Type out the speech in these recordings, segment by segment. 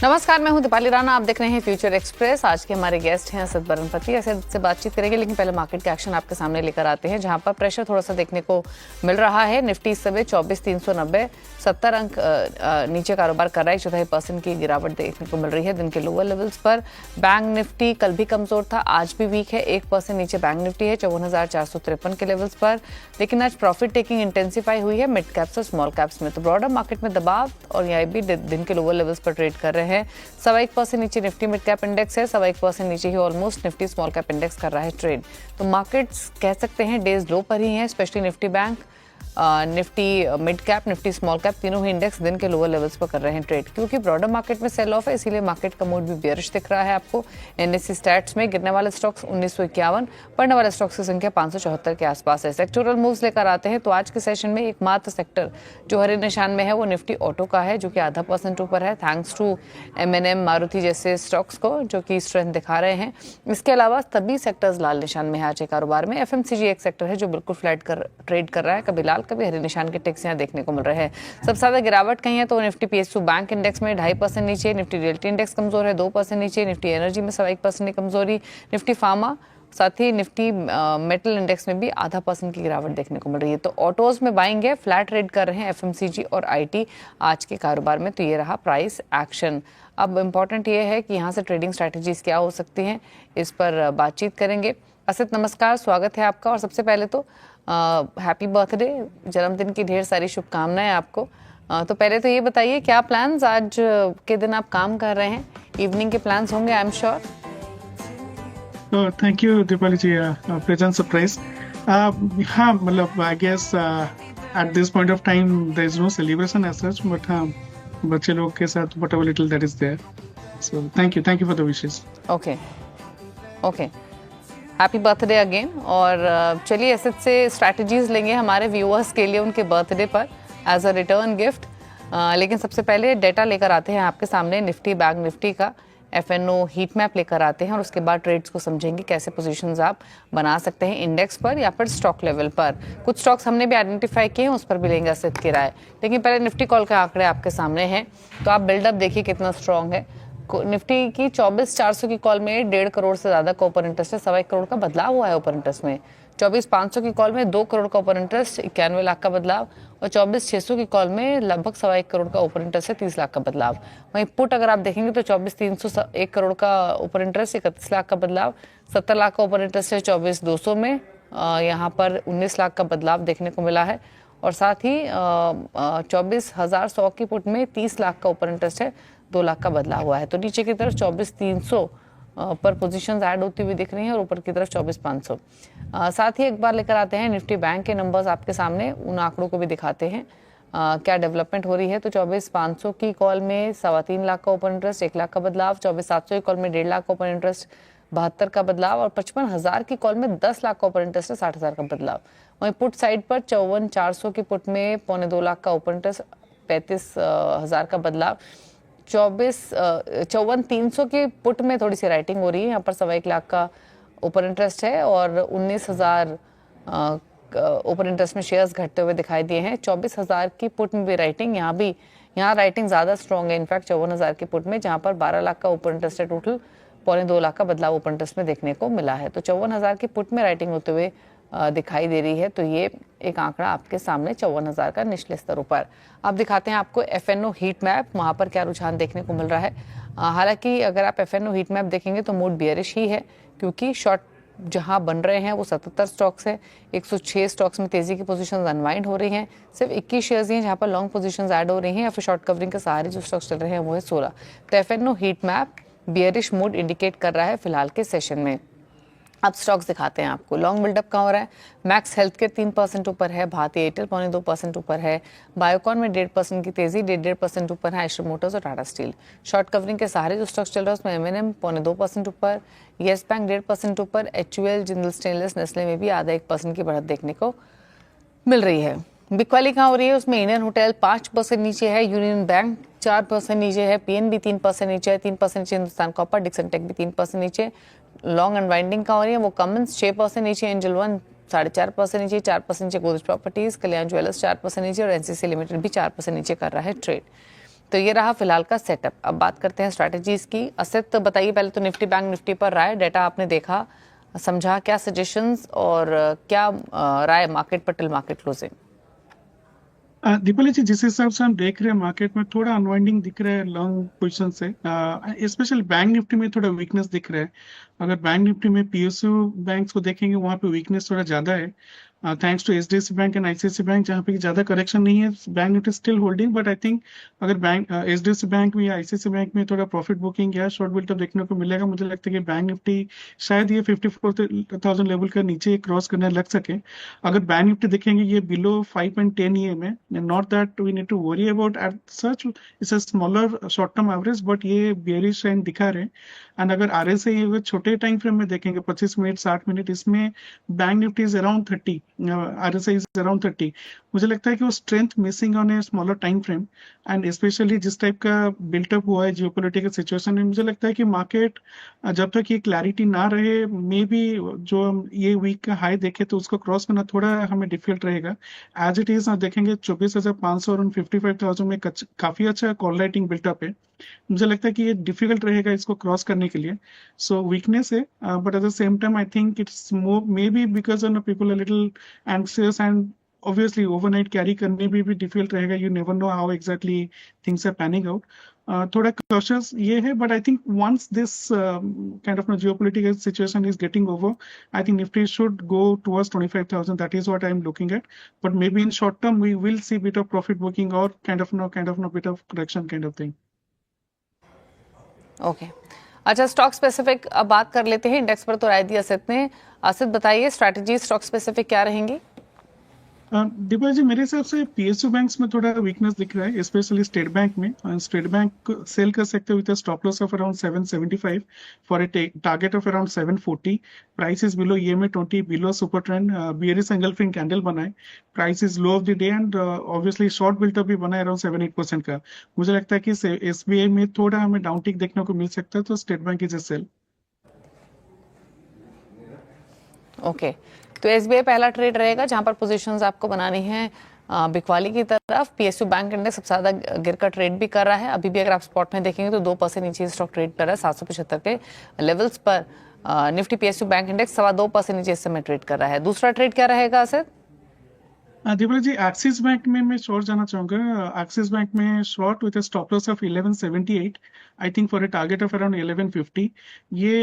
नमस्कार, मैं हूं दीपाली राणा। आप देख रहे हैं फ्यूचर एक्सप्रेस। आज के हमारे गेस्ट हैं असद बरनपति। असद से बातचीत करेंगे, लेकिन पहले मार्केट के एक्शन आपके सामने लेकर आते हैं, जहां पर प्रेशर थोड़ा सा देखने को मिल रहा है। निफ्टी इस समय 24,390 70 अंक नीचे कारोबार कर रहा है। 0.25% की गिरावट देखने को मिल रही है दिन के लोअर लेवल्स पर। बैंक निफ्टी कल भी कमजोर था, आज भी वीक है। 1% नीचे बैंक निफ्टी है 54,453 के लेवल्स पर। लेकिन आज प्रॉफिट टेकिंग इंटेंसिफाई हुई है मिड कैप्स और स्मॉल कैप्स में। तो ब्रॉडर मार्केट में दबाव और यहाँ भी दिन के लोअर लेवल्स पर ट्रेड कर रहे हैं। 1.25% नीचे निफ्टी मिड कैप इंडेक्स है, 1.25% नीचे ही almost Nifty small cap index कर रहा है ट्रेड। तो मार्केट्स कह सकते हैं डेज लो पर ही हैं, specially Nifty bank, Nifty mid cap, Nifty small cap, तीनों ही इंडेक्स दिन के लोअर लेवल्स पर कर रहे हैं ट्रेड। क्योंकि ब्रॉडर मार्केट में सेल ऑफ है, इसीलिए मार्केट का मूड भी बेयरिश दिख रहा है आपको। एनएससी स्टैट्स में गिरने वाले स्टॉक्स 1951, बढ़ने वाले स्टॉक्स की संख्या 574 के आसपास है। सेक्टोरल मूव्स लेकर आते हैं तो आज के सेशन में एकमात्र सेक्टर जो हरे निशान में है वो निफ्टी ऑटो का है, जो कि 0.5% ऊपर है, थैंक्स टू एमएनएम, मारुति जैसे स्टॉक्स को, जो कि स्ट्रेंथ दिखा रहे हैं। इसके अलावा सभी सेक्टर्स लाल निशान में है आज के कारोबार में। एफएमसीजी एक सेक्टर है जो बिल्कुल फ्लैट ट्रेड कर रहा है, कभी लाल कभी हरे निशान के टिक्स यहाँ देखने को मिल रहे हैं। सबसे ज्यादा गिरावट कहीं है तो निफ्टी पीएसयू बैंक इंडेक्स में 2.5% नीचे, निफ्टी रियल्टी इंडेक्स कमजोर है 2% नीचे, निफ्टी एनर्जी में 1% की कमजोरी, निफ्टी फार्मा, साथ ही निफ्टी मेटल इंडेक्स में भी 0.5% की गिरावट देखने को मिल रही है। तो ऑटोज में बाइंग है, फ्लैट ट्रेड कर रहे हैं एफएमसीजी और आईटी आज के कारोबार में। तो ये रहा प्राइस एक्शन। अब इम्पॉर्टेंट ये है कि यहाँ से ट्रेडिंग स्ट्रैटेजीज क्या हो सकती हैं, इस पर बातचीत करेंगे। असद नमस्कार, स्वागत है आपका। और सबसे पहले तो हैप्पी बर्थडे, जन्मदिन की ढेर सारी शुभकामनाएं आपको। तो पहले तो ये बताइए क्या प्लान्स, आज के दिन आप काम कर रहे हैं, इवनिंग के प्लान्स होंगे I am sure. Thank you Deepali ji, pleasant surprise. हाँ, मतलब I guess at this point of time there is no celebration as such, but हाँ, बच्चे लोग के साथ whatever little that is there. So thank you for the wishes. Okay okay, happy birthday again. और चलिए असद से स्ट्रैटेजीज लेंगे हमारे व्यूअर्स के लिए उनके बर्थडे पर एज अ रिटर्न गिफ्ट। लेकिन सबसे पहले डेटा लेकर आते हैं आपके सामने, निफ्टी बैंक निफ्टी का एफएनओ हीट मैप लेकर आते हैं और उसके बाद ट्रेड्स को समझेंगे, कैसे पोजीशंस आप बना सकते हैं इंडेक्स पर या फिर स्टॉक लेवल पर। कुछ स्टॉक्स हमने भी आइडेंटिफाई किए हैं, उस पर भी लेंगे असद की राय। लेकिन पहले निफ्टी कॉल के आंकड़े आपके सामने हैं, तो आप बिल्डअप देखिए कितना स्ट्रॉन्ग है। निफ्टी की 24,400 की कॉल में 1.5 करोड़ से ज्यादा का ओपन इंटरेस्ट है, 1.25 करोड़ का बदलाव हुआ है ओपन इंटरेस्ट में। 24,500 की कॉल में 2 करोड़ का ओपन इंटरेस्ट, 91 लाख का बदलाव। और 24,600 की कॉल में लगभग 1.25 करोड़ का ओपन इंटरेस्ट है, 30 लाख का बदलाव। वहीं पुट अगर आप देखेंगे तो 24,300 1 करोड़ का ओपन इंटरेस्ट, 31 लाख का बदलाव। 70 लाख का ओपन इंटरेस्ट है 24,200 में, यहाँ पर 19 लाख का बदलाव देखने को मिला है। और साथ ही 24,100 की पुट में 30 लाख का ओपन इंटरेस्ट है, 2 लाख का बदलाव हुआ है। तो नीचे की तरफ 24,300 पर पोजीशंस ऐड होती हुई दिख रही हैं और ऊपर की तरफ 24,500। साथ ही एक बार लेकर आते हैं निफ्टी बैंक के नंबर्स आपके सामने, उन आंकड़ों को भी दिखाते हैं क्या डेवलपमेंट हो रही है। तो 24,500 की कॉल में 3.25 लाख का ओपन इंटरेस्ट, 1 लाख का बदलाव। 24,700 की कॉल में 1.5 लाख का ओपन इंटरेस्ट, 72 का बदलाव। और 55,000 की कॉल में 10 लाख का ओपन इंटरेस्ट है, 60,000 का बदलाव। वहीं पुट साइड पर 54,400 की पुट में 2.25 लाख का ओपन इंटरेस्ट, 35,000 का बदलाव। 54,300 के पुट में थोड़ी सी राइटिंग हो रही है, यहाँ पर 1.25 लाख का ओपन इंटरेस्ट है और 19,000 ओपन इंटरेस्ट में शेयर्स घटते हुए दिखाई दिए हैं। 24,000 की पुट में भी राइटिंग, यहाँ राइटिंग ज़्यादा स्ट्रॉन्ग है इनफैक्ट 54,000 की पुट में, जहाँ पर 12 लाख का ओपन इंटरेस्ट है टोटल, 2.25 लाख का बदलाव ओपन इंटरेस्ट में देखने को मिला है। तो 54,000 की पुट में राइटिंग होते हुए दिखाई दे रही है। तो ये एक आंकड़ा आपके सामने 54,000 का निचले स्तरों पर। अब दिखाते हैं आपको एफएनओ हीट मैप, वहाँ पर क्या रुझान देखने को मिल रहा है। हालांकि अगर आप एफएनओ हीट मैप देखेंगे तो मूड बियरिश ही है, क्योंकि शॉर्ट जहां बन रहे हैं वो 77 स्टॉक्स है, 106 स्टॉक्स में तेजी की पोजीशंस अनवाइंड हो रही हैं। सिर्फ 21 शेयर्स हैं जहां पर लॉन्ग पोजीशंस ऐड हो रही हैं, या फिर शॉर्ट कवरिंग के सहारे जो स्टॉक्स चल रहे हैं वो है 16। तो FNO heat map bearish mood indicate कर रहा है फिलहाल के सेशन में। अब स्टॉक्स दिखाते हैं आपको। लॉन्ग बिल्डअप कहाँ हो रहा है, मैक्स हेल्थ केयर 3% ऊपर है, भारती एयरटेल 2.25% ऊपर है, बायोकॉन में 1.5% की तेजी, 1.5% ऊपर है आइशर मोटर्स और टाटा स्टील। शॉर्ट कवरिंग के सहारे जो स्टॉक्स चल रहा है उसमें एमएनएम 2.25% ऊपर, येस बैंक 1.5% ऊपर, एचयूएल, जिंदल स्टेनलेस, नेस्ले में भी आधा 1% की बढ़त देखने को मिल रही है। बिकवाली कहाँ हो रही है, उसमें इंडियन होटल 5% नीचे है, यूनियन बैंक 4% नीचे है, पीएनबी 3% नीचे है, 3% नीचे हिंदुस्तान कॉपर, डिक्सन टेक भी 3% नीचे। लॉन्ग अनवाइंडिंग कहाँ हो रही है, वो कमेंस 6% नीचे, एंजल वन 4.5% नीचे, 4% नीचे गोदरेज प्रॉपर्टीज, कल्याण ज्वेलर्स 4% नीचे और एनसीसी लिमिटेड भी 4% नीचे कर रहा है ट्रेड। तो ये रहा फिलहाल का सेटअप। अब बात करते हैं स्ट्रैटेजीज की। असित बताइए, पहले तो निफ्टी बैंक निफ्टी पर राय, डेटा आपने देखा समझा, क्या सजेशंस और क्या राय मार्केट पर टिल मार्केट क्लोजिंग? दीपाली जी, जिस हिसाब से हम देख रहे हैं मार्केट में थोड़ा अनवाइंडिंग दिख रहा है लॉन्ग पोजीशन से, स्पेशली बैंक निफ्टी में थोड़ा वीकनेस दिख रहा है। अगर बैंक निफ्टी में पीएसयू बैंक्स को देखेंगे वहां पे वीकनेस थोड़ा ज्यादा है, thanks to HDFC bank and ICIC bank, जहाँ पे ज्यादा करेक्शन नहीं है। Bank Nifty still holding, but I think अगर बैंक एचडीएफसी बैंक में या आईसीआईसी बैंक में थोड़ा प्रॉफिट बुकिंग या शॉर्ट बिल्टअप देखने को मिलेगा, मुझे लगता है कि बैंक निफ्टी शायद ये 54,000 लेवल का नीचे क्रॉस करने लग सके। अगर बैंक निफ्टी देखेंगे ये बिलो 5.10 EM है, not that we need to worry about at such, it's a smaller short term average, but ये बेयरिश ट्रेंड दिखा रहे हैं। एंड अगर आरएसआई छोटे टाइम फ्रेम में देखेंगे 25 मिनट 60 मिनट, इसमें bank Nifty is around 30, RSI is around 30। मुझे लगता है कि वो strength missing on a smaller time frame, and specially जिस टाइप का बिल्टअप हुआ है जियोपॉलिटिकल सिचुएशन में, मुझे लगता है कि मार्केट जब तक ये क्लैरिटी ना रहे, मे बी जो हम ये वीक का हाई देखे तो उसको क्रॉस करना थोड़ा हमें डिफिकल्ट रहेगा। एज इट इज देखेंगे 24,500 और 55,000 में काफी अच्छा कॉल राइटिंग बिल्टअप है। मुझे लगता है कि ये डिफिकल्ट रहेगा इसको क्रॉस करने के लिए। सो वीकनेस है, but at the same time I think it's more maybe because people are little anxious, and obviously overnight carry करने भी डिफिकल्ट रहेगा। You never know how exactly things are panning out. थोड़ा cautious ये है, but I think once this kind of geopolitical situation is getting over, I think Nifty should go towards 25,000. That is what I am looking eight, but maybe in short term we will see bit of profit booking और kind of bit of correction kind of thing. Okay, अच्छा, stock specific अब बात कर लेते हैं। Index पर तो राय दी असित ने। असित बताइए, स्ट्रैटेजी स्टॉक स्पेसिफिक क्या रहेंगी? दीपा जी, मेरे हिसाब से पीएसयू बैंक्स में थोड़ा वीकनेस दिख रहा है, स्पेशली स्टेट बैंक में। स्टेट बैंक सेल कर सकते हो with a stop loss of around 775 for a target of around 740। Price is below EMA 20, below super trend, bearish engulfing candle बनाए। Price is low of the day, and obviously short built up भी बना है around 7-8% का। मुझे लगता है कि SBI में थोड़ा हमें डाउनटिक देखने को मिल सकता है, तो state bank is a sell. Okay, तो एसबीआई पहला ट्रेड रहेगा जहां पर पोजीशंस आपको बनानी है बिकवाली की तरफ। पीएसयू बैंक इंडेक्स सबसे ज्यादा गिर का ट्रेड भी कर रहा है। अभी भी अगर आप स्पॉट में देखेंगे तो 2% नीचे स्टॉक ट्रेड कर रहा है 775 के लेवल्स पर। निफ्टी पीएसयू बैंक इंडेक्स 2.25% नीचे इस समय ट्रेड कर रहा है। दूसरा ट्रेड क्या रहेगा sir? Deepak ji, axis bank में मैं शॉर्ट जाना चाहूंगा। एक्सिस बैंक में short with stop loss of 1178, I think for a target of around 1150। ये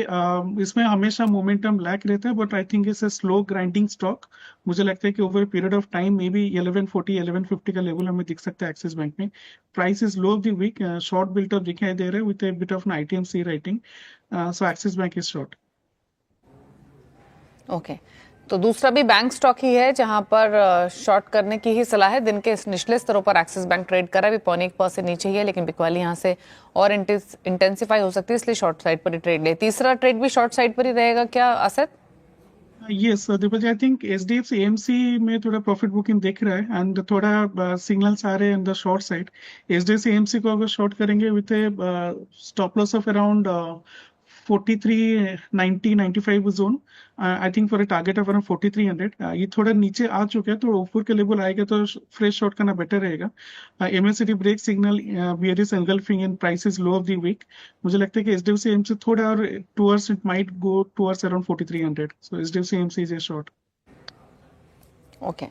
इसमें हमेशा मोमेंटम लैक रहता है, but I think it's a slow grinding stock. मुझे लगता है कि over period of time may be 1140 1150 का लेवल हमें दिख सकता है एक्सिस बैंक में। Price is low of the week, short built up दिखाई दे रहा है with a bit of ITMC writing, so Axis bank is short. Okay, तो दूसरा भी बैंक स्टॉक ही है जहां पर शॉर्ट करने की ही सलाह है। दिन के निचले स्तरों पर एक्सिस बैंक ट्रेड कर रहा है, 0.1% नीचे ही है, लेकिन बिकवाली यहां से और इंटेंसिफाई हो सकती है, इसलिए शॉर्ट साइड पर ही ट्रेड ले। तीसरा ट्रेड भी शॉर्ट साइड पर ही रहेगा क्या Asit? Yes Deepak ji, I think HDFC AMC में थोड़ा प्रॉफिट बुकिंग दिख रहा है, एंड थोड़ा सिग्नल्स आ रहे हैं on the short side. HDFC AMC को अगर शॉर्ट करेंगे with A stop loss of around 4390-95 zone, I think for a target of around 4300। ये थोड़ा नीचे आ चुका है, तो ऊपर के लेवल आएगा तो फ्रेश शॉर्ट करना बेटर रहेगा। MSCD break signal, bearish engulfing and price is low of the week. मुझे लगता है कि एचडीएफसी एएमसी थोड़ा और towards, it might go towards around 4300, so HDFC AMC is a short. Okay,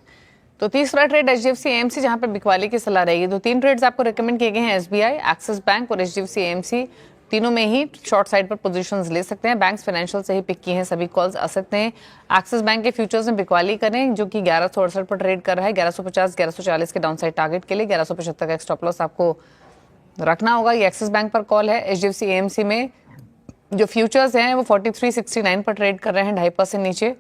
तो तीसरा ट्रेड एचडीएफसी एएमसी जहां पर बिकवाली की सलाह रहेगी। तो 3 ट्रेड्स आपको रिकमेंड किए गए हैं, एसबीआई, एक्सिस बैंक और एचडीएफसी एएमसी। तीनों में ही शॉर्ट साइड पर पोजीशंस ले सकते हैं। बैंक्स फाइनेंशियल से ही पिक की हैं सभी कॉल्स असित ने। एक्सिस बैंक के फ्यूचर्स में बिकवाली करें, जो कि 1168 पर ट्रेड कर रहा है। 1150 1140 के डाउनसाइड टारगेट के लिए 1175 का स्टॉप लॉस आपको रखना होगा। ये एक्सिस बैंक पर कॉल है। एचडीएफसी एएमसी में जो फ्यूचर्स हैं वो 4369 पर ट्रेड कर रहे हैं, 2.5% नीचे,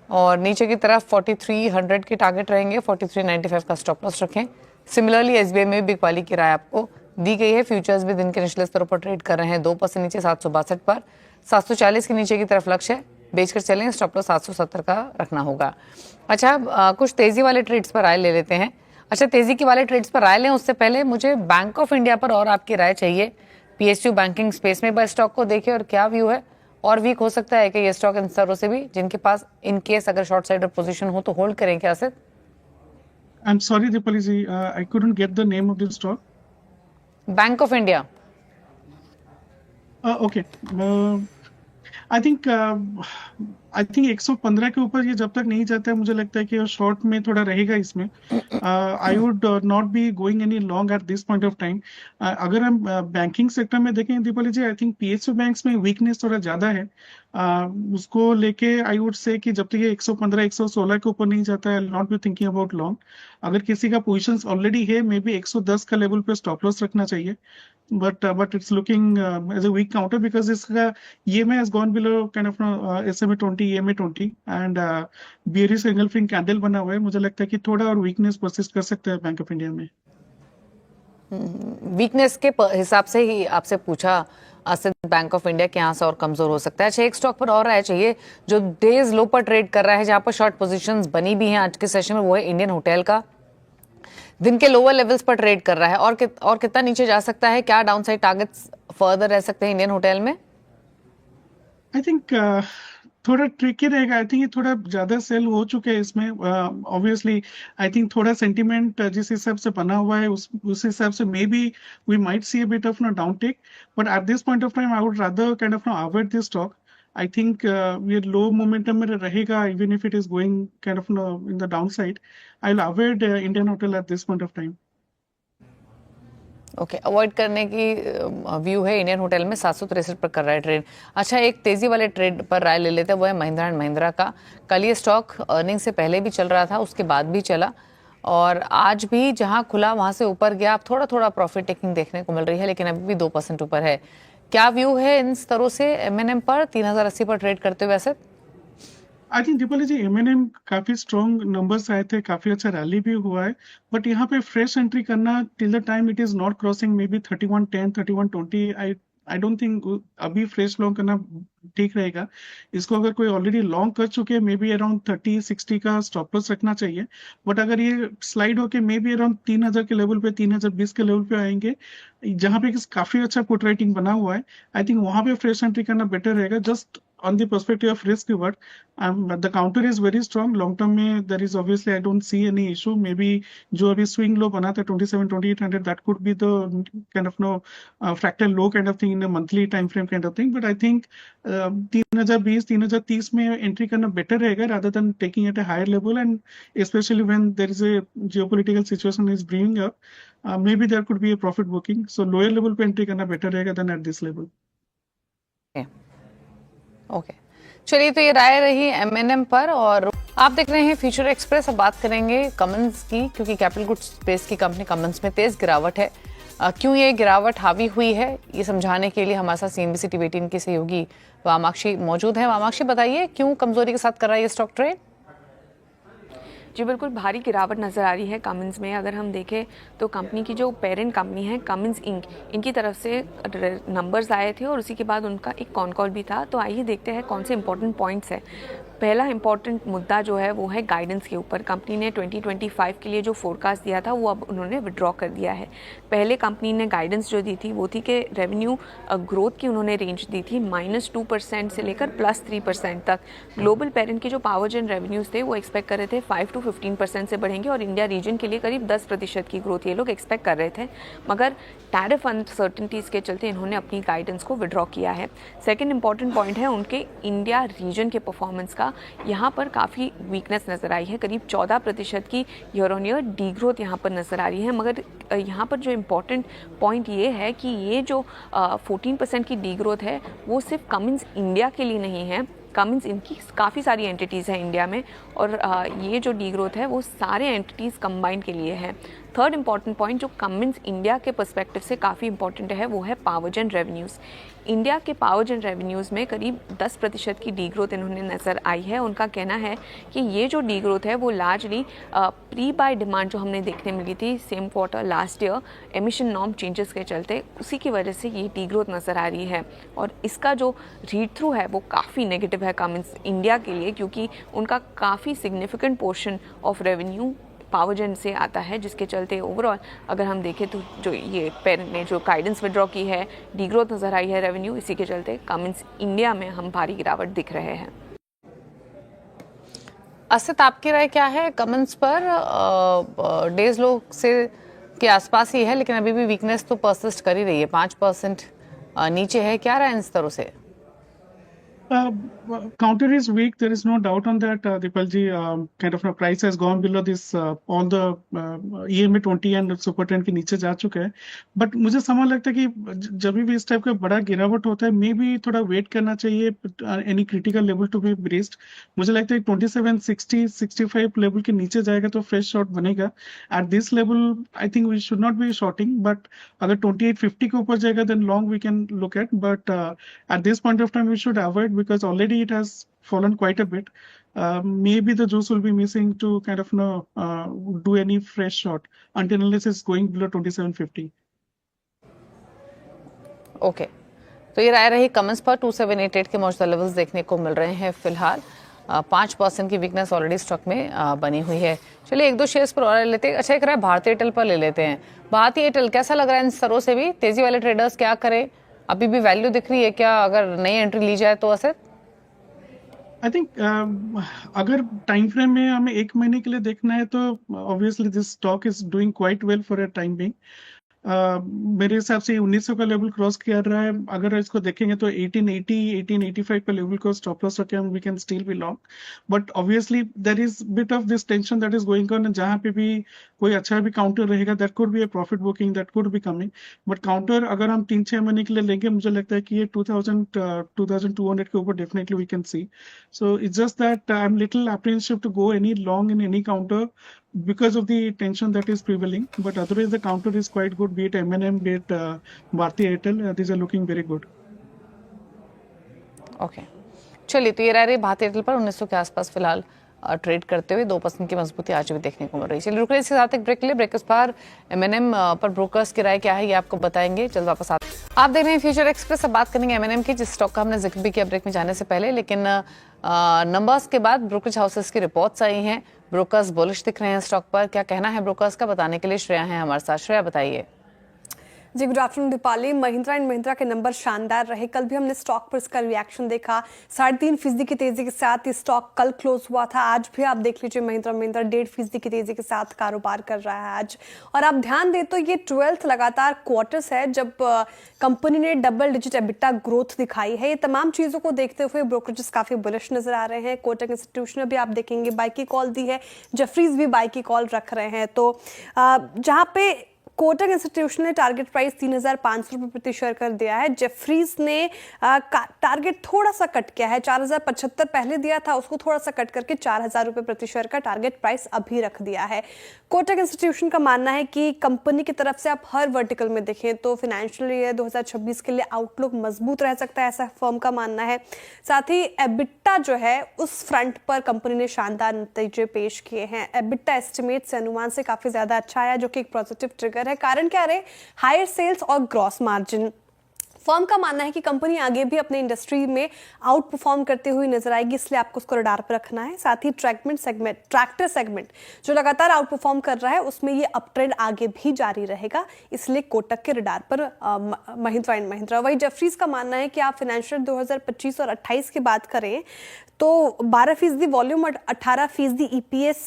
और नीचे की तरफ 4300 के टारगेट रहेंगे, 4395 का स्टॉप लॉस रखें। सिमिलरली एसबीआई में भी बिकवाली की राय आपको दी गई है। फ्यूचर्स भी दिन के निचले स्तरों पर ट्रेड कर रहे हैं, 2% नीचे 762 पर, 740 के नीचे की तरफ लक्ष्य है, बेचकर चलें, स्टॉप लॉस 770 का रखना होगा। अच्छा, कुछ तेजी वाले ट्रेड्स पर राय ले लेते हैं। अच्छा, तेजी के वाले ट्रेड्स पर राय लें उससे पहले मुझे बैंक ऑफ इंडिया पर और आपकी राय चाहिए। पीएसयू बैंकिंग स्पेस में बस स्टॉक को देखें और क्या व्यू है, और वीक हो सकता है कि ये स्टॉक इन स्तरों से भी, जिनके पास इन केस अगर शॉर्ट साइड पोजीशन हो तो होल्ड करें क्या sir? I'm sorry, Dipali ji, I couldn't get the name of the stock. Bank of India. Okay, I think 115 के ऊपर ये जब तक नहीं जाता है, मुझे लगता है कि शॉर्ट में थोड़ा रहेगा इसमें। I would not be going any long eight this point of time. अगर हम बैंकिंग सेक्टर में देखें दीपाली जी, आई थिंक पीएसयू बैंक्स में वीकनेस थोड़ा ज्यादा है। उसको लेके आई वुड से कि जब तक ये 115 116 के ऊपर नहीं जाता है, I not be thinking about long. अगर किसी का पोजिशन ऑलरेडी है, मे बी 110 का लेवल पे स्टॉप लॉस रखना चाहिए। But it's looking as a weak counter because इसका EMA has gone below kind of SMA 20 EMA 20 and bearish engulfing candle बना हुआ है। मुझे लगता है कि थोड़ा और weakness persist कर सकता है बैंक ऑफ इंडिया में। वीकनेस के हिसाब से ही आपसे पूछा सिद्ध, बैंक ऑफ इंडिया के यहाँ से और कमजोर हो सकता है। अच्छा, एक स्टॉक पर और राय चाहिए जो डेज लो पर ट्रेड कर रहा है, जहां पर शॉर्ट पोजीशंस बनी भी हैं आज के सेशन में, वो है इंडियन होटल का। दिन के लोअर लेवल्स पर ट्रेड कर रहा है और कितना नीचे जा सकता है? क्या डाउनसाइड टारगेट्स फर्दर रह सकते हैं इंडियन होटल में? आई थिंक थोड़ा ट्रिकी रहेगा। आई थिंक ये थोड़ा ज्यादा सेल हो चुके हैं इसमें। ऑब्वियसली आई थिंक थोड़ा सेंटीमेंट जिस हिसाब से बना हुआ है उस हिसाब से maybe we might see a bit of down take, but at this point of time I would rather kind of avoid this stock. I think ये लो मोमेंटम में रहेगा even if it is going kind of in the down side. I will avoid Indian hotel at this point of time. Okay, avoid करने की view है Indian hotel में। 763 पर कर रहा है ट्रेड। अच्छा, एक तेजी वाले ट्रेड पर राय ले लेते हैं, वो है महिंद्रा एंड महिंद्रा का। कल ये स्टॉक अर्निंग से पहले भी चल रहा था, उसके बाद भी चला, और आज भी जहां खुला वहां से ऊपर गया। अब थोड़ा थोड़ा प्रॉफिट टेकिंग देखने को मिल रही है, लेकिन अभी भी 2% ऊपर है। क्या व्यू है इन स्तरों से एमएनएम पर 3080 पर ट्रेड करते हुए? ऐसे I think Deepali ji, MNM काफी स्ट्रॉन्ग नंबर्स आए थे, काफी अच्छा रैली भी हुआ है, बट यहाँ पे फ्रेश एंट्री करना till the time it is not crossing may be 3110 3120, I don't think अभी फ्रेश लॉन्ग करना ठीक रहेगा। इसको अगर कोई ऑलरेडी लॉन्ग कर चुके हैं, मे बी अराउंड 3060 का स्टॉप लॉस रखना चाहिए। बट अगर ये स्लाइड होके मे बी अराउंड 3000 के लेवल पे, 3020 के लेवल पे आएंगे, जहाँ पे काफी अच्छा पुट राइटिंग बना हुआ है, आई थिंक वहां पे फ्रेश एंट्री करना बेटर रहेगा। Just on the perspective of risk reward, the counter is very strong. Long term में there is obviously I don't see any issue. Maybe जो अभी swing low बना था 27-2800, that could be the kind of fractal low kind of thing in a monthly time frame kind of thing. But I think 3020 3030 में entry करना better रहेगा rather than taking at a higher level, and especially when there is a geopolitical situation is brewing up, maybe there could be a profit booking. So lower level पे entry करना better रहेगा than at this level. Okay, चलिए, तो ये राय रही MNM पर। और आप देख रहे हैं फ्यूचर एक्सप्रेस। अब बात करेंगे कमंस की, क्योंकि कैपिटल गुड्स स्पेस की कंपनी कमंस में तेज गिरावट है। क्यों ये गिरावट हावी हुई है, ये समझाने के लिए हमारे साथ सीएनबीसी टीवी 18 की सहयोगी वामाक्षी मौजूद है। वामाक्षी, बताइए क्यों कमजोरी के साथ कर रहा है ये स्टॉक ट्रेड? जी बिल्कुल, भारी गिरावट नज़र आ रही है कमिंस में। अगर हम देखें तो कंपनी की जो पेरेंट कंपनी है कमिंस इंक, इनकी तरफ से नंबर्स आए थे और उसी के बाद उनका एक कॉन कॉल भी था। तो आइए देखते हैं कौन से इंपॉर्टेंट पॉइंट्स है। पहला इंपॉर्टेंट मुद्दा जो है वो है गाइडेंस के ऊपर। कंपनी ने 2025 के लिए जो फोरकास्ट दिया था वो अब उन्होंने विड्रॉ कर दिया है। पहले कंपनी ने गाइडेंस जो दी थी वो थी कि रेवेन्यू ग्रोथ की उन्होंने रेंज दी थी -2% से लेकर +3% तक। ग्लोबल पेरेंट के जो पावर जेन रेवेन्यूज थे वो एक्सपेक्ट कर रहे थे 5 to 15% से बढ़ेंगे, और इंडिया रीजन के लिए करीब 10% की ग्रोथ ये लोग एक्सपेक्ट कर रहे थे। मगर टैरिफ अनसर्टेनिटीज़ के चलते इन्होंने अपनी गाइडेंस को विड्रॉ किया है। सेकेंड इंपॉर्टेंट पॉइंट है उनके इंडिया रीजन के परफॉर्मेंस का। यहाँ पर काफ़ी वीकनेस नज़र आई है, करीब 14% की year on year D growth यहाँ पर नज़र आ रही है। मगर यहाँ पर जो इम्पॉर्टेंट पॉइंट ये है कि ये जो 14% की डी ग्रोथ है वो सिर्फ कमिंस इंडिया के लिए नहीं है। कमिंस इनकी काफ़ी सारी एंटिटीज़ हैं इंडिया में, और ये जो डी ग्रोथ है वो सारे एंटिटीज़ कंबाइन के लिए है। थर्ड इंपॉर्टेंट पॉइंट जो कमिंस इंडिया के पर्सपेक्टिव से काफ़ी इंपॉर्टेंट है वो है पावर जेन रेवेन्यूज़। इंडिया के पावर जेन रेवेन्यूज़ में करीब 10% की डी ग्रोथ इन्होंने नज़र आई है। उनका कहना है कि ये जो डी ग्रोथ है वो लार्जली प्री बाय डिमांड जो हमने देखने मिली थी same quarter last year emission norm changes के चलते, उसी की वजह से ये डी ग्रोथ नज़र आ रही है। और इसका जो रीड थ्रू है वो काफ़ी नेगेटिव है कमिंस इंडिया के लिए, क्योंकि उनका काफ़ी significant portion of revenue power gen से आता है, जिसके चलते ओवरऑल अगर हम देखें तो जो ये पेरेंट ने जो गाइडेंस विड्रॉ की है, डी ग्रोथ नज़र आई है रेवेन्यू, इसी के चलते कमिंस इंडिया में हम भारी गिरावट दिख रहे हैं। असित, आपकी राय क्या है कमेंट्स पर? डेज लो से उसके आसपास ही है, लेकिन अभी भी वीकनेस तो परसिस्ट कर ही रही है, 5% नीचे है। क्या रहा है इन स्तरों से? Counter is weak. There is no doubt on that. Dipalji, kind of price has gone below this all the EMA 20 and Super 10 के नीचे जा चुका है. But मुझे समझ लगता है कि जब भी इस टाइप का बड़ा गिरावट होता है, मे बी थोड़ा वेट करना चाहिए any critical level to be breached. मुझे लगता है 2760 65 लेवल के नीचे जाएगा तो फ्रेश शॉट बनेगा. At this level I think we should not be shorting, but अगर 2850 के ऊपर जाएगा then long we can look at. But at this point of time we should avoid because already it has fallen quite a bit. Maybe the juice will be missing to kind of do any fresh shot until unless it's going below 2750. Okay, तो ये राय रही comments पर। 2788 के मौजूदा levels देखने को मिल रहे हैं फिलहाल। 5% की वीकनेस ऑलरेडी स्टॉक में बनी हुई है। चलिए एक दो शेयर्स पर और लेते हैं। अच्छा, एक रहा है भारतीय एयरटेल पर ले लेते हैं। भारतीय एयरटेल कैसा लग रहा है इन स्तरों से भी? तेजी वाले ट्रेडर्स क्या करें? अभी भी वैल्यू दिख रही है क्या अगर नई एंट्री ली जाए तो? असेट आई थिंक अगर टाइम फ्रेम में हमें एक महीने के लिए देखना है तो obviously this stock is doing quite well for a time being. मेरे हिसाब से 1900 का लेवल क्रॉस कर रहा है. अगर इसको देखेंगे तो 1880 1885 का लेवल को स्टॉप लॉस रखे हम we can still be long. But obviously there is bit of this tension that is going on. जहां पे भी कोई अच्छा भी काउंटर रहेगा that could be a profit booking, that could be coming. But counter अगर हम 3-6 महीने के लिए लेंगे मुझे लगता है कि ये 2200 के ऊपर definitely we can see. So it's just that I am little apprehensive to go any long in any counter because of the tension that is prevailing, but otherwise the counter is quite good, be it M&M, be it Bharti Airtel, these are looking very good. Okay, चलिए तो ये रह रही भारतीय Airtel पर 1900 के आसपास फिलहाल ट्रेड करते हुए 2% की मजबूती आज भी देखने को मिल रही है। चलिए रुक रहे इसके साथ एक ब्रेक के लिए। ब्रेक पर M&M पर ब्रोकर्स की राय क्या है ये आपको बताएंगे। जल्द वापस आप देख रहे हैं फ्यूचर एक्सप्रेस। अब बात करेंगे M&M की, जिस स्टॉक का हमने जिक्र भी किया ब्रेक में जाने से पहले। लेकिन नंबर्स के बाद ब्रोकरेज हाउसेस की रिपोर्ट्स आई हैं, ब्रोकर्स बुलिश दिख रहे हैं स्टॉक पर। क्या कहना है ब्रोकर्स का, बताने के लिए श्रेया है हमारे साथ। श्रेया बताइए। जी good afternoon Deepali. Mahindra and Mahindra के नंबर शानदार रहे। कल भी हमने स्टॉक पर इसका रिएक्शन देखा। 3.5% की तेजी के साथ ये स्टॉक कल क्लोज हुआ था। आज भी आप देख लीजिए महिंद्रा 1.5% की तेजी के साथ कारोबार कर रहा है आज। और आप ध्यान दें तो ये 12th लगातार क्वार्टर्स है जब कंपनी ने डबल डिजिट एबिटा ग्रोथ दिखाई है। ये तमाम चीजों को देखते हुए ब्रोकरेजेस काफी बुलिश नजर आ रहे हैं। कोटक इंस्टीट्यूशन ने भी आप देखेंगे बाई की कॉल दी है, जेफरीज भी बाई की कॉल रख रहे हैं। तो जहां पे कोटक इंस्टीट्यूशन ने टारगेट प्राइस 3,500 रुपये प्रति शेयर कर दिया है। जेफरीज ने टारगेट थोड़ा सा कट किया है, 4,075 पहले दिया था, उसको थोड़ा सा कट करके 4,000 रुपये प्रति शेयर का टारगेट प्राइस अभी रख दिया है। कोटक इंस्टीट्यूशन का मानना है कि कंपनी की तरफ से आप हर वर्टिकल में देखें तो फाइनेंशियल ईयर 2026 के लिए आउटलुक मजबूत रह सकता है, ऐसा फर्म का मानना है। साथ ही एबिटा जो है उस फ्रंट पर कंपनी ने शानदार नतीजे पेश किए हैं। एबिटा एस्टिमेट से अनुमान से काफी ज्यादा अच्छा आया, जो कि एक पॉजिटिव ट्रिगर है। कारण क्या रहे? हायर सेल्स और ग्रॉस मार्जिन। फर्म का मानना है कि कंपनी आगे भी अपने इंडस्ट्री में आउट परफॉर्म करते हुए नजर आएगी, इसलिए आपको उसको रडार पर रखना है। साथ ही ट्रैक्टर सेगमेंट जो लगातार आउट परफॉर्म कर रहा है उसमें ये अप ट्रेंड आगे भी जारी रहेगा, इसलिए कोटक के रडार पर महिंद्रा एंड महिंद्रा। वही जेफरीज का मानना है कि आप फाइनेंशियल 2025 और 28 की बात करें तो 12% वॉल्यूम और 18% EPS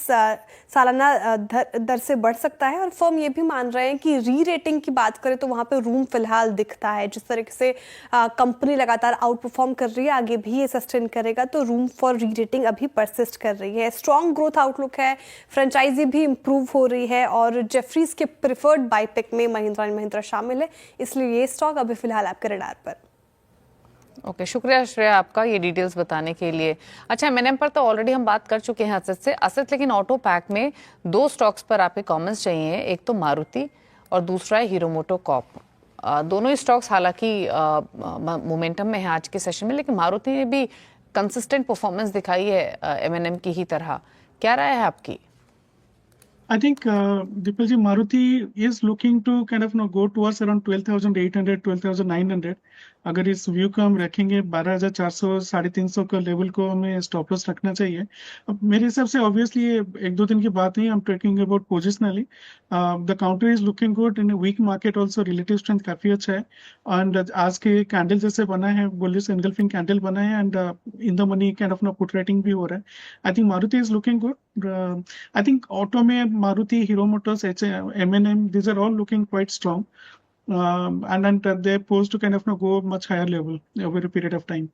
सालाना दर से बढ़ सकता है। और फर्म ये भी मान रहे हैं कि री रेटिंग की बात करें तो वहां पे रूम फिलहाल दिखता है। जिस तरह से कंपनी लगातार आउट परफॉर्म कर रही है, आगे भी ये सस्टेन करेगा तो रूम फॉर री रेटिंग अभी परसिस्ट कर रही है। स्ट्रॉन्ग ग्रोथ आउटलुक है, फ्रेंचाइजी भी इंप्रूव हो रही है और जेफरीज के प्रिफर्ड बाय पिक में महिंद्रा एंड महिंद्रा शामिल है, इसलिए ये स्टॉक अभी फिलहाल आपके रडार पर। ओके, शुक्रिया श्रेया आपका ये डिटेल्स बताने के लिए। अच्छा, M&M पर तो ऑलरेडी हम बात कर चुके हैं असेट से असेट, लेकिन ऑटो पैक में 2 स्टॉक्स पर आपके कमेंट्स चाहिए। एक तो मारुति और दूसरा है हीरो मोटो कॉर्प। दोनों ही स्टॉक्स हालांकि मोमेंटम में है आज के सेशन में, लेकिन मारुति ने भी कंसिस्टेंट परफॉर्मेंस दिखाई है M&M की ही तरह। क्या राय है आपकी? I think Dipalji, Maruti is looking to kind of go towards around 12,800, 12,900. अगर इस व्यू को हम रखेंगे 12,400 350 का लेवल को हमें स्टॉप लॉस रखना चाहिए। अब मेरे हिसाब से ऑब्वियसली ये एक दो दिन की बात नहीं, I am talking about positionally. The counter is looking good in weak market also, relative strength काफी अच्छा है। एंड आज के कैंडल जैसे बना है, बुलिश एनगल्फिंग कैंडल बना है, and in the money kind of ना पुट राइटिंग भी हो रहा है। I think Maruti is looking good. I think auto में Maruti, Hero motors, M&M, these are all looking quite strong. And they're poised to kind of go much higher level over a period of time.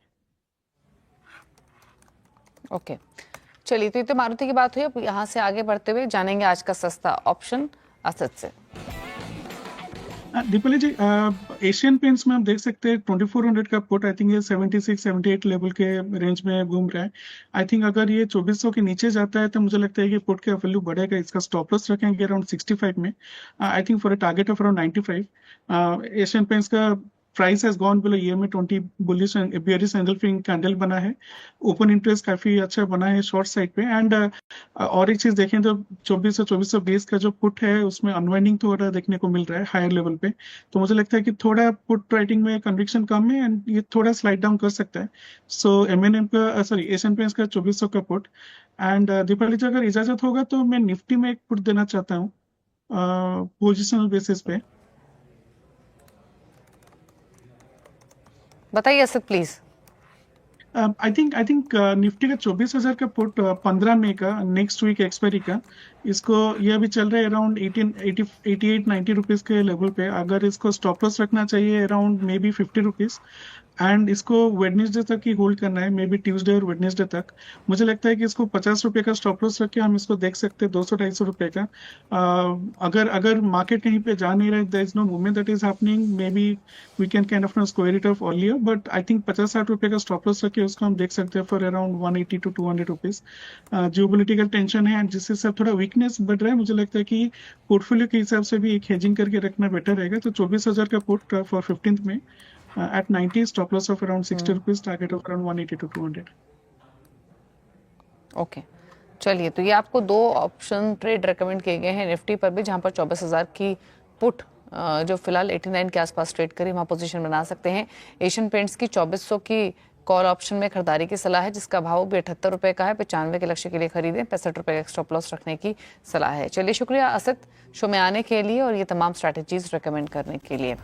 Okay, चलिए तो ये तो मारुति की बात हुई। अब यहाँ से आगे बढ़ते हुए जानेंगे आज का सस्ता ऑप्शन असद से। दीपाली जी, एशियन पेंट्स में आप देख सकते हैं 2400 का पुट, आई थिंक ये 76-78 लेवल के रेंज में घूम रहा है। आई थिंक अगर ये 2400 के नीचे जाता है तो मुझे लगता है कि पुट का वैल्यू बढ़ेगा। इसका स्टॉप लॉस रखेंगे अराउंड 65 में, I think for a target of around 95। Asian Paints का price has gone below EMA 20 bullish bearish engulfing candle बना है। ओपन इंटरेस्ट काफी अच्छा बना है शॉर्ट साइड पे। एंड और एक चीज देखें तो 2420 का जो पुट है उसमें अनवाइंडिंग थोड़ा देखने को मिल रहा है हायर लेवल पे। तो मुझे लगता है कि थोड़ा पुट राइटिंग में कन्विक्शन कम है एंड ये थोड़ा स्लाइड डाउन कर सकता है। सो M&M का, सॉरी, एशियन पेंट्स का 2400 का पुट। एंड दीपाली जी, अगर इजाजत होगा तो मैं निफ्टी में एक पुट देना चाहता हूँ पोजिशनल बेसिस पे। बताइए Asad please. I think Nifty का 24,000 का पुट 15 मई का, नेक्स्ट वीक एक्सपायरी का, इसको ये अभी चल रहा है अराउंड 88-90 रुपीज के लेवल पे। अगर इसको स्टॉप लॉस रखना चाहिए around may be 50 rupees, and इसको वेडनेसडे तक ही होल्ड करना है, मे बी ट्यूसडे और वेडनेसडे तक। मुझे लगता है कि इसको 50 रुपए का स्टॉप लॉस रख के हम इसको देख सकते हैं 200-250 रुपए का। अगर मार्केट कहीं पे जा नहीं रहा है, there is no movement that is happening, maybe we can kind of square it off earlier, but I think 50-60 रुपए का स्टॉप लॉस रख के उसको हम देख सकते हैं for around 180 to 200 rupees. Geopolitical tension है एंड जिससे सब थोड़ा वीकनेस बढ़ रहा है, मुझे लगता है कि पोर्टफोलियो के हिसाब से भी एक हेजिंग करके रखना बेटर रहेगा। तो 24,000 का पुट फॉर 15th में at 90, stop loss of around 60 rupees, target of around 180 to 200. Okay, चलिए तो ये आपको दो ऑप्शन ट्रेड रेकमेंड किए गए हैं निफ्टी पर भी, जहां पर 24,000 की पुट जो फिलहाल 89 के आसपास ट्रेड करी, वहां पोजीशन बना सकते हैं। एशियन पेंट्स की 2400 की कॉल ऑप्शन में खरीदारी की सलाह है, जिसका भाव भी 78 रुपए का है। 95 के लक्ष्य के लिए खरीदें, 65 रुपए का स्टॉप लॉस रखने की सलाह है। चलिए, शुक्रिया असद शो में आने के लिए और ये तमाम स्ट्रैटेजीज रेकमेंड करने के लिए।